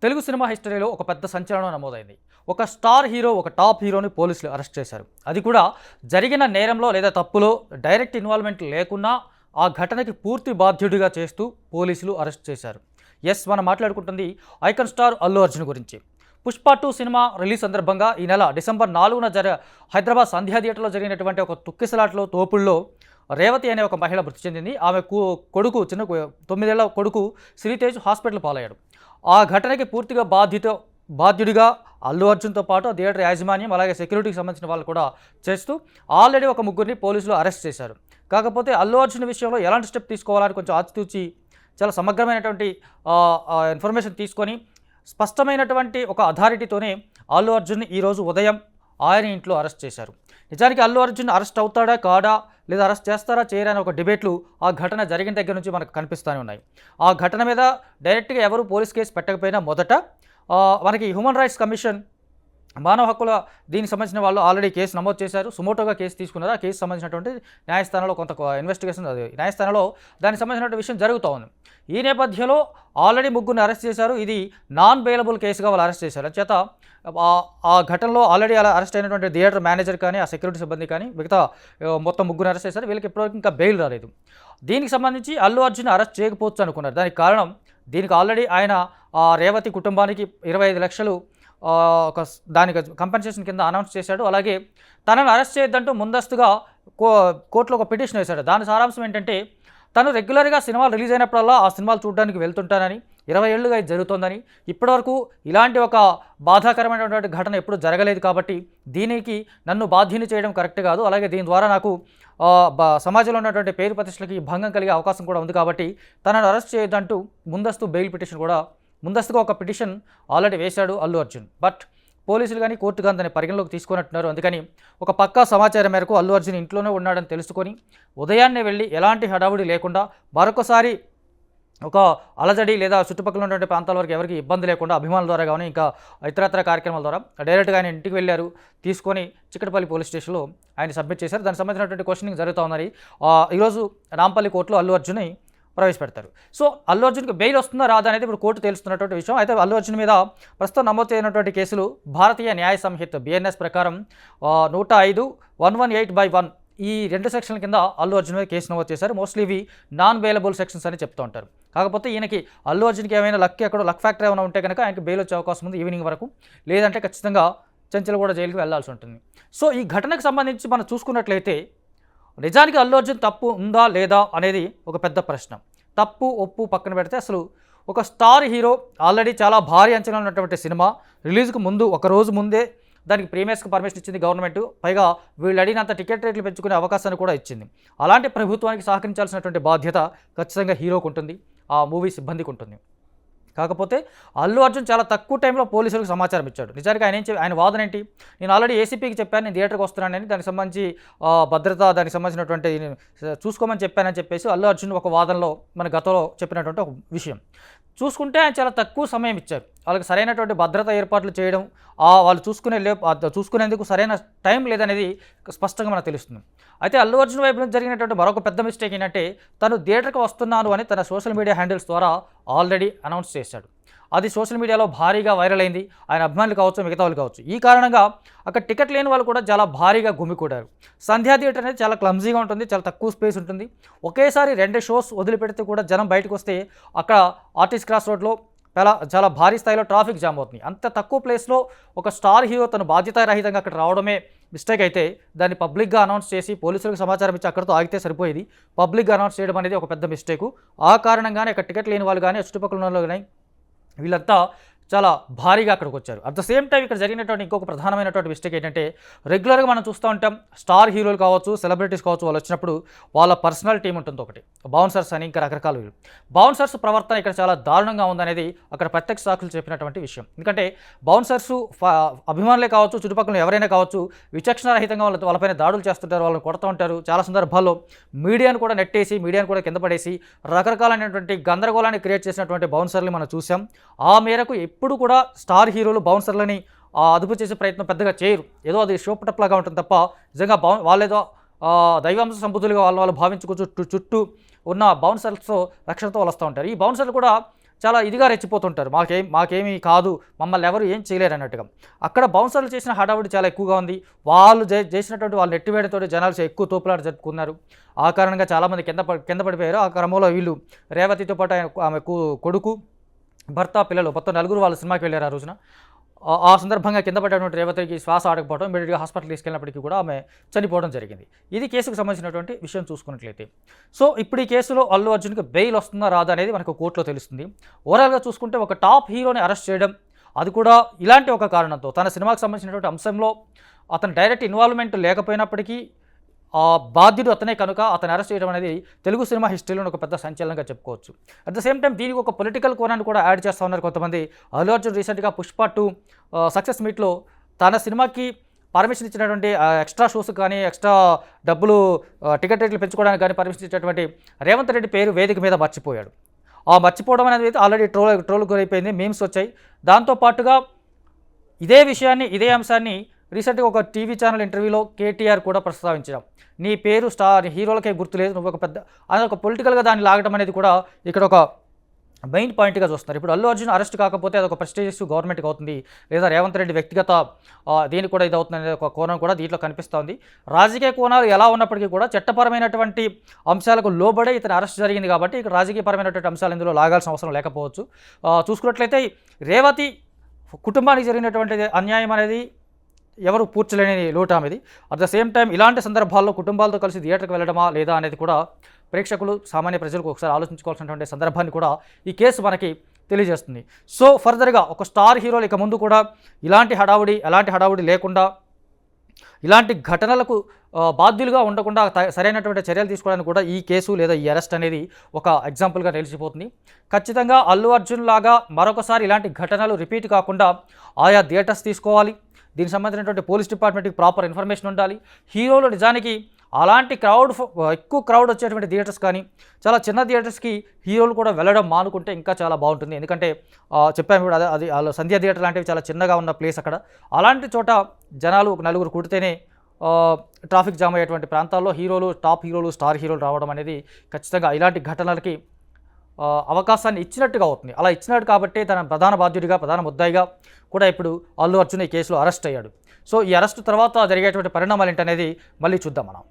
Telugu cinema హిస్టరీలో ఒక పెద్ద సంచలనం నమోదైంది. ఒక స్టార్ హీరో, ఒక టాప్ హీరోని పోలీసులు అరెస్ట్ చేశారు. అది కూడా జరిగిన నేరంలో లేదా తప్పులో డైరెక్ట్ ఇన్వాల్వ్‌మెంట్ లేకున్నా ఆ ఘటనకి పూర్తి బాధ్యుడిగా చేస్తూ పోలీసులు అరెస్ట్ చేశారు. మనం మాట్లాడుకుంటుంది ఐకాన్ స్టార్ అల్లు అర్జున్ గురించి. 'పుష్ప 2' సినిమా రిలీజ్ సందర్భంగా ఈ నెల డిసెంబర్ 4న హైదరాబాద్ సంధ్యా థియేటర్లో జరిగినటువంటి ఒక తొక్కిసలాటలో తోపుల్లో రేవతి అనే ఒక మహిళ మృతి చెందింది. ఆమె కొడుకు 9 ఏళ్ల కొడుకు శ్రీతేజ్ హాస్పిటల్ పాలయ్యాడు. ఆ ఘటనకి పూర్తిగా బాధ్యుడిగా అల్లు అర్జున్తో పాటు థియేటర్ యాజమాన్యం అలాగే సెక్యూరిటీకి సంబంధించిన వాళ్ళు కూడా చేస్తూ ఆల్రెడీ ఒక ముగ్గురిని పోలీసులు అరెస్ట్ చేశారు. కాకపోతే అల్లు అర్జున్ విషయంలో ఎలాంటి స్టెప్ తీసుకోవాలని కొంచెం ఆచితూచి చాలా సమగ్రమైనటువంటి ఇన్ఫర్మేషన్ తీసుకొని స్పష్టమైనటువంటి ఒక అథారిటీతోనే అల్లు అర్జున్ ఈరోజు ఉదయం ఆయన ఇంట్లో అరెస్ట్ చేశారు. నిజానికి అల్లు అర్జున్ అరెస్ట్ అవుతాడా కాడా, లేదా అరెస్ట్ చేస్తారా చేయరా అనే ఒక డిబేట్లు ఆ ఘటన జరిగిన దగ్గర నుంచి మనకు కనిపిస్తూనే ఉన్నాయి. ఆ ఘటన మీద డైరెక్ట్గా ఎవరు పోలీస్ కేసు పెట్టకపోయినా మొదట మనకి హ్యూమన్ రైట్స్ కమిషన్, మానవ హక్కుల దీనికి సంబంధించిన వాళ్ళు ఆల్రెడీ కేసు నమోదు చేశారు. సుమోటోగా కేసు తీసుకున్నారు. ఆ కేసు సంబంధించినటువంటి న్యాయస్థానంలో కొంత ఇన్వెస్టిగేషన్ న్యాయస్థానంలో దానికి సంబంధించిన విషయం జరుగుతూ ఉంది. ఈ నేపథ్యంలో ఆల్రెడీ ముగ్గురిని అరెస్ట్ చేశారు. ఇది నాన్ బెయిలబుల్ కేసుగా వాళ్ళు అరెస్ట్ చేశారు. చేత ఆ ఘటనలో ఆల్రెడీ అలా అరెస్ట్ అయినటువంటి థియేటర్ మేనేజర్ కానీ, ఆ సెక్యూరిటీ సిబ్బంది కానీ, మిగతా మొత్తం ముగ్గురు అరెస్ట్ చేశారు. వీళ్ళకి ఇప్పటివరకు ఇంకా బెయిల్ రాలేదు. దీనికి సంబంధించి అల్లు అర్జున్ అరెస్ట్ చేయకపోవచ్చు అనుకున్నారు. దానికి కారణం, దీనికి ఆల్రెడీ ఆయన రేవతి కుటుంబానికి 25 లక్షలు దానికి కంపెన్సేషన్ కింద అనౌన్స్ చేశాడు. అలాగే తనను అరెస్ట్ చేయొద్దంటూ ముందస్తుగా కోర్టులో ఒక పిటిషన్ వేశాడు. దాని సారాంశం ఏంటంటే, తను రెగ్యులర్గా సినిమాలు రిలీజ్ అయినప్పుడల్లా ఆ సినిమాలు చూడడానికి వెళ్తుంటానని, 20 ఏళ్లుగా ఇది జరుగుతోందని, ఇప్పటివరకు ఇలాంటి ఒక బాధాకరమైనటువంటి ఘటన ఎప్పుడు జరగలేదు కాబట్టి దీనికి నన్ను బాధ్యుని చేయడం కరెక్ట్ కాదు. అలాగే దీని ద్వారా నాకు సమాజంలో ఉన్నటువంటి పేరు ప్రతిష్టలకి భంగం కలిగే అవకాశం కూడా ఉంది కాబట్టి తనను అరెస్ట్ చేయొద్దంటూ ముందస్తుగా ఒక పిటిషన్ ఆల్రెడీ వేశాడు అల్లు అర్జున్. బట్ పోలీసులు కానీ కోర్టు కానీ దాన్ని పరిగణలోకి తీసుకున్నట్టున్నారు. అందుకని ఒక పక్కా సమాచారం మేరకు అల్లు అర్జున్ ఇంట్లోనే ఉన్నాడని తెలుసుకొని ఉదయాన్నే వెళ్ళి ఎలాంటి హడావుడి లేకుండా మరొకసారి ఒక అలజడి లేదా చుట్టుపక్కల ఉన్నటువంటి ప్రాంతాల వరకు ఎవరికి ఇబ్బంది లేకుండా అభిమానుల ద్వారా కానీ ఇంకా ఇతరత్ర కార్యక్రమాల ద్వారా డైరెక్ట్గా ఆయన ఇంటికి వెళ్ళారు. తీసుకొని చిక్కటపల్లి పోలీస్ స్టేషన్లో ఆయన సబ్మిట్ చేశారు. దానికి సంబంధించినటువంటి క్వశ్చనింగ్ జరుగుతూ ఉందని ఈరోజు నాంపల్లి కోర్టులో అల్లు అర్జున్ని ప్రవేశపెడతారు. సో అల్లు అర్జున్కి బెయిల్ వస్తుందా రాదా అనేది ఇప్పుడు కోర్టు తెలుస్తున్నటువంటి విషయం. అయితే అల్లు అర్జున్ మీద ప్రస్తుతం నమోదు చేయనటువంటి కేసులు భారతీయ న్యాయ సంహిత BNS ప్రకారం 105, 118/1 ఈ 2 సెక్షన్ల కింద అల్లు అర్జున్ మీద కేసు నమోదు చేశారు. మోస్ట్లీ ఇవి నాన్ బెయిలబుల్ సెక్షన్స్ అని చెప్తూ ఉంటారు. కాకపోతే ఈయనకి అల్లు అర్జున్కి ఏమైనా లక్ ఫ్యాక్టర్ ఏమైనా ఉంటే కనుక ఆయనకి బెయిల్ వచ్చే అవకాశం ఉంది ఈవినింగ్ వరకు. లేదంటే ఖచ్చితంగా చెంచల్గూడ జైలుకి వెళ్లాల్సి ఉంటుంది. సో ఈ ఘటనకు సంబంధించి మనం చూసుకున్నట్లయితే నిజానికి అల్లు అర్జున్ తప్పు ఉందా లేదా అనేది ఒక పెద్ద ప్రశ్న. తప్పు ఒప్పు పక్కన పెడితే అసలు ఒక స్టార్ హీరో ఆల్రెడీ చాలా భారీ అంచనా ఉన్నటువంటి సినిమా రిలీజ్కు ముందు ఒక రోజు ముందే దానికి ప్రీమియర్స్కి పర్మిషన్ ఇచ్చింది గవర్నమెంట్. పైగా వీళ్ళు అడిగినంత టికెట్ రేట్లు పెంచుకునే అవకాశాన్ని కూడా ఇచ్చింది. అలాంటి ప్రభుత్వానికి సహకరించాల్సినటువంటి బాధ్యత ఖచ్చితంగా హీరోకు ఉంటుంది, ఆ మూవీ సిబ్బందికి ఉంటుంది. కాకపోతే అల్లు అర్జున్ చాలా తక్కువ టైంలో పోలీసులకు సమాచారం ఇచ్చాడు. నిజానికి ఆయన వాదన ఏంటి, నేను ఆల్రెడీ ఏసీపీకి చెప్పాను నేను థియేటర్కి వస్తున్నానని, దానికి సంబంధించి భద్రత దానికి సంబంధించినటువంటి చూసుకోమని చెప్పానని చెప్పేసి అల్లు అర్జున్ ఒక వాదనలో మన గతంలో చెప్పినటువంటి ఒక విషయం. చూసుకుంటే ఆయన చాలా తక్కువ సమయం ఇచ్చారు. వాళ్ళకి సరైనటువంటి భద్రత ఏర్పాట్లు చేయడం, వాళ్ళు చూసుకునేందుకు సరైన టైం లేదనేది స్పష్టంగా మనకు తెలుస్తుంది. అయితే అల్లు అర్జున్ వైపు నుంచి జరిగినటువంటి మరొక పెద్ద మిస్టేక్ ఏంటంటే, తను థియేటర్కి వస్తున్నాను అని తన సోషల్ మీడియా హ్యాండిల్స్ ద్వారా ఆల్రెడీ అనౌన్స్ చేశాడు. అది సోషల్ మీడియాలో భారీగా వైరల్ అయింది. ఆయన అభిమానులు కావచ్చు, మిగతా వాళ్ళు కావచ్చు. ఈ కారణంగా అక్కడ టికెట్ లేని వాళ్ళు కూడా చాలా భారీగా గుమికూడారు. సంధ్యా థియేటర్ అనేది చాలా క్లమ్జీగా ఉంటుంది, చాలా తక్కువ స్పేస్ ఉంటుంది. ఒకేసారి 2 షోస్ వదిలిపెడితే కూడా జనం బయటకు వస్తే అక్కడ ఆర్టిస్ట్ క్రాస్ రోడ్లో చాలా భారీ స్థాయిలో ట్రాఫిక్ జామ్ అవుతుంది. అంత తక్కువ ప్లేస్లో ఒక స్టార్ హీరో తను బాధ్యతారహితంగా అక్కడ రావడమే మిస్టేక్ అయితే, దాన్ని పబ్లిక్గా అనౌన్స్ చేసి పోలీసులకు సమాచారం ఇచ్చి అక్కడితో ఆగితే సరిపోయేది. పబ్లిక్గా అనౌన్స్ చేయడం అనేది ఒక పెద్ద మిస్టేకు. ఆ కారణంగానే అక్కడ టికెట్ లేని వాళ్ళు కానీ, చుట్టుపక్కల ఉన్న వాళ్ళు కానీ వీళ్ళంతా చాలా భారీగా అక్కడికి వచ్చారు. అట్ ద సేమ్ టైం ఇక్కడ జరిగినటువంటి ఇంకొక ప్రధానమైనటువంటి మిస్టేక్ ఏంటంటే, రెగ్యులర్గా మనం చూస్తూ ఉంటాం స్టార్ హీరోలు కావచ్చు, సెలబ్రిటీస్ కావచ్చు, వాళ్ళు వచ్చినప్పుడు వాళ్ళ పర్సనల్ టీం ఉంటుంది ఒకటి, బౌన్సర్స్ అని ఇంకా రకరకాల వీళ్ళు. బౌన్సర్స్ ప్రవర్తన ఇక్కడ చాలా దారుణంగా ఉందనేది అక్కడ ప్రత్యక్ష సాక్షులు చెప్పినటువంటి విషయం. ఎందుకంటే బౌన్సర్స్ అభిమానులే కావచ్చు, చుట్టుపక్కల ఎవరైనా కావచ్చు, విచక్షణారహితంగా వాళ్ళపైన దాడులు చేస్తుంటారు, వాళ్ళని కొడుతూ ఉంటారు. చాలా సందర్భాల్లో మీడియాను కూడా నెట్టేసి, మీడియాను కూడా కింద పడేసి రకరకాలైనటువంటి గందరగోళాన్ని క్రియేట్ చేసినటువంటి బౌన్సర్లు మనం చూసాం. ఆ మేరకు ఎప్పుడు కూడా స్టార్ హీరోలు బౌన్సర్లని అదుపు చేసే ప్రయత్నం పెద్దగా చేయరు. ఏదో అది షో పుటప్లాగా ఉంటుంది తప్ప నిజంగా వాళ్ళేదో దైవాంశ సంబుద్ధులుగా వాళ్ళు భావించుకో చుట్టూ ఉన్న బౌన్సర్స్తో రక్షణతో వాళ్ళు వస్తూ ఉంటారు. ఈ బౌన్సర్లు కూడా చాలా ఇదిగా రెచ్చిపోతుంటారు. మాకేమీ కాదు, మమ్మల్ని ఎవరు ఏం చేయలేరు అన్నట్టుగా. అక్కడ బౌన్సర్లు చేసిన హడావుడి చాలా ఎక్కువగా ఉంది. వాళ్ళు చేసినటువంటి వాళ్ళు నెట్టివేయడంతో జనాలు ఎక్కువ తోపులాట జరుపుకున్నారు. ఆ కారణంగా చాలామంది కింద పడిపోయారు. ఆ క్రమంలో వీళ్ళు రేవతితో పాటు ఆమె కొడుకు, భర్త, పిల్లలు మొత్తం నలుగురు వాళ్ళు సినిమాకి వెళ్ళారు ఆ రోజున. ఆ సందర్భంగా కింద పడినటువంటి రేవతికి శ్వాస ఆడకపోవడం, ఇమ్మీడియట్గా హాస్పిటల్ తీసుకెళ్ళినప్పటికీ కూడా ఆమె చనిపోవడం జరిగింది. ఇది కేసుకు సంబంధించినటువంటి విషయం చూసుకున్నట్లయితే. సో ఇప్పుడు ఈ కేసులో అల్లు అర్జున్కి బెయిల్ వస్తుందా రాదా అనేది మనకు కోర్టులో తెలుస్తుంది. ఓవరాల్గా చూసుకుంటే ఒక టాప్ హీరోని అరెస్ట్ చేయడం, అది కూడా ఇలాంటి ఒక కారణంతో, తన సినిమాకి సంబంధించినటువంటి అంశంలో అతను డైరెక్ట్ ఇన్వాల్వ్మెంట్ లేకపోయినప్పటికీ బాధ్యుడు అతనే కనుక అతను అరెస్ట్ చేయడం అనేది తెలుగు సినిమా హిస్టరీలో ఒక పెద్ద సంచలనంగా చెప్పుకోవచ్చు. అట్ ద సేమ్ టైం దీనికి ఒక పొలిటికల్ కోణాన్ని కూడా యాడ్ చేస్తూ ఉన్నారు కొంతమంది. అల్లు అర్జున్ రీసెంట్గా పుష్ప 2 సక్సెస్ మీట్లో తన సినిమాకి పర్మిషన్ ఇచ్చినటువంటి ఎక్స్ట్రా షోస్ కానీ, ఎక్స్ట్రా డబ్బులు టికెట్ రేట్లు పెంచుకోవడానికి కానీ పర్మిషన్ ఇచ్చినటువంటి రేవంత్ రెడ్డి పేరు వేదిక మీద మర్చిపోయాడు. ఆ మర్చిపోవడం అనేది ఆల్రెడీ ట్రోల్ గురైపోయింది, మీమ్స్ వచ్చాయి. దాంతోపాటుగా ఇదే విషయాన్ని, ఇదే అంశాన్ని రీసెంట్గా ఒక టీవీ ఛానల్ ఇంటర్వ్యూలో కేటీఆర్ కూడా ప్రస్తావించడం, నీ పేరు స్టార్ హీరోలకే గుర్తులేదు, నువ్వు ఒక పెద్ద అని ఒక పొలిటికల్గా దాన్ని లాగడం అనేది కూడా ఇక్కడ ఒక మెయిన్ పాయింట్గా చూస్తున్నారు. ఇప్పుడు అల్లు అర్జున్ అరెస్ట్ కాకపోతే అదొక ప్రెస్టీజియస్ గవర్నమెంట్కి అవుతుంది, లేదా రేవంత్ రెడ్డి వ్యక్తిగత దీనికి కూడా ఇది అవుతుంది అనే ఒక కోణం కూడా దీంట్లో కనిపిస్తోంది. రాజకీయ కోణాలు ఎలా ఉన్నప్పటికీ కూడా చట్టపరమైనటువంటి అంశాలకు లోబడే ఇతను అరెస్ట్ జరిగింది కాబట్టి ఇక్కడ రాజకీయపరమైనటువంటి అంశాలు ఇందులో లాగాల్సిన అవసరం లేకపోవచ్చు. చూసుకున్నట్లయితే రేవతి కుటుంబానికి జరిగినటువంటి అన్యాయం అనేది ఎవరు పూడ్చలేని లోటు ఆమెది. అట్ ద సేమ్ టైం ఇలాంటి సందర్భాల్లో కుటుంబాలతో కలిసి థియేటర్కి వెళ్ళడమా లేదా అనేది కూడా ప్రేక్షకులు, సామాన్య ప్రజలకు ఒకసారి ఆలోచించుకోవాల్సినటువంటి సందర్భాన్ని కూడా ఈ కేసు మనకి తెలియజేస్తుంది. సో ఫర్దర్గా ఒక స్టార్ హీరోలు ఇక ముందు కూడా ఎలాంటి హడావుడి లేకుండా, ఇలాంటి ఘటనలకు బాధ్యులుగా ఉండకుండా సరైనటువంటి చర్యలు తీసుకోవడానికి కూడా ఈ కేసు లేదా ఈ అరెస్ట్ అనేది ఒక ఎగ్జాంపుల్గా నిలిచిపోతుంది. ఖచ్చితంగా అల్లు అర్జున్ లాగా మరొకసారి ఇలాంటి ఘటనలు రిపీట్ కాకుండా ఆయా థియేటర్స్ తీసుకోవాలి. దీనికి సంబంధించినటువంటి పోలీస్ డిపార్ట్మెంట్కి ప్రాపర్ ఇన్ఫర్మేషన్ ఉండాలి. హీరోలు నిజానికి అలాంటి ఎక్కువ క్రౌడ్ వచ్చేటువంటి థియేటర్స్ కానీ, చాలా చిన్న థియేటర్స్కి హీరోలు కూడా వెళ్ళడం మానుకుంటే ఇంకా చాలా బాగుంటుంది. ఎందుకంటే చెప్పాము కూడా, అది సంధ్య థియేటర్ లాంటివి చాలా చిన్నగా ఉన్న ప్లేస్ అక్కడ. అలాంటి చోట జనాలు ఒక నలుగురు కూడితేనే ట్రాఫిక్ జామ్ అయ్యేటువంటి ప్రాంతాల్లో టాప్ హీరోలు, స్టార్ హీరోలు రావడం అనేది ఖచ్చితంగా ఇలాంటి ఘటనలకి అవకాశాన్ని ఇచ్చినట్టుగా అవుతుంది. అలా ఇచ్చినట్టు కాబట్టి తన ప్రధాన ముద్దాయిగా కూడా ఇప్పుడు అల్లు అర్జున్ ఈ కేసులో అరెస్ట్ అయ్యాడు. సో ఈ అరెస్ట్ తర్వాత జరిగేటువంటి పరిణామాలు ఏంటనేది మళ్ళీ చూద్దాం మనం.